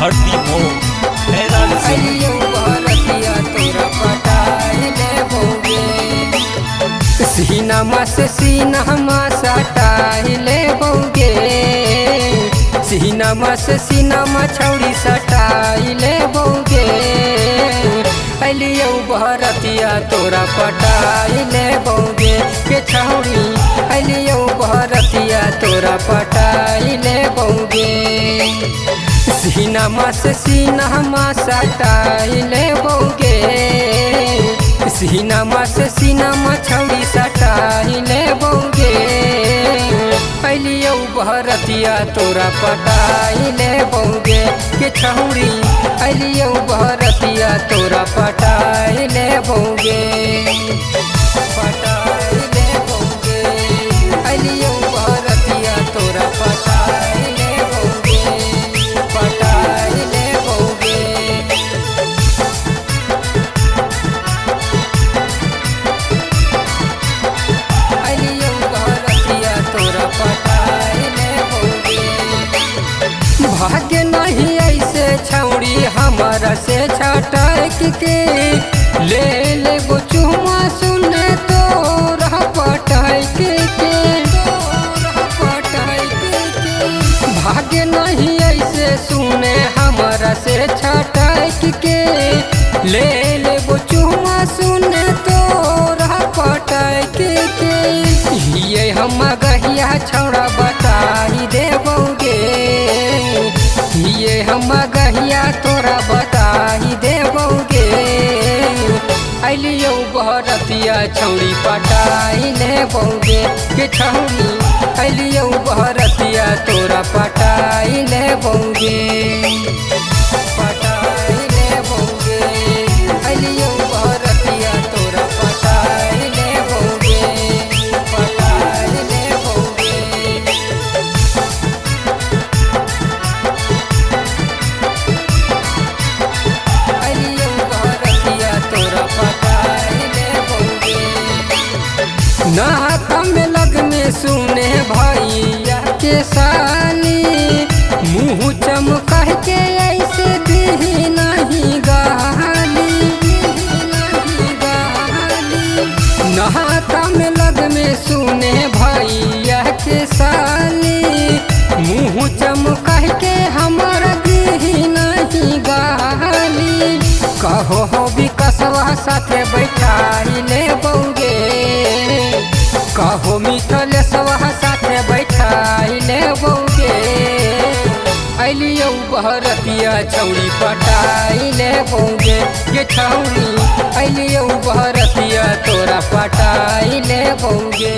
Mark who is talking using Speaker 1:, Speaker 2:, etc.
Speaker 1: हड्डी मो हैरान से
Speaker 2: सीनामा से सीनामा सटाइले बौगे सीनामा से सीनामा छौड़ी सटाइले बौगे अलियो बहरतिया तोरा पटाइले बौगे के छौड़ी अलियो बहरतिया तोरा पटाइले बौगे सीनामा से सीनामा सटाइले बौगे सीनामा से सीनामा छौड़ी सटाइले बौगे अलियो बहरतिया तोरा पटाइले बौगे के छौड़ी अलियो बहरतिया तोरा पटाइले बौगे पटाइले बौगे अलियो बहरतिया तोरा पटाइले बौगे पटाइले बौगे भाग्य नहीं ऐसे छौड़ी हमारा से छटक के ले ले गो चुमा सुने तो रह पटक के भाग्य नहीं ऐसे सुने हमारा से छटक के ले ले गो चुमा सुने तो रह पटक के ये हम गहिया छौड़ा बताई देबोगे ये हम गहिया तोरा बताई देबोगे अलियो बहरतिया छौड़ी पटाई लेबोगे के छौड़ी अलियो बहरतिया तोरा पटाई लेबोगे पटाई लेबोगे अलियो बहरतिया तोरा पटाई लेबोगे पटाई लेबोगे नाता में लगने सुने भैया के साली मुँह चमका के ऐसे दी नहीं गाली नाता में लगने सुने भैया के साली मुँह चमका के हमारा दी नहीं गाली कहो हो विकसवा साथे बैठाई ले बौगे कहो मिथलेशवा साथे बैठाई ले बौगे अलियो बहरतिया छौड़ी पटाई ले बौगे ये छौड़ी अलियो बहरतिया तोरा पटाई ले बौगे।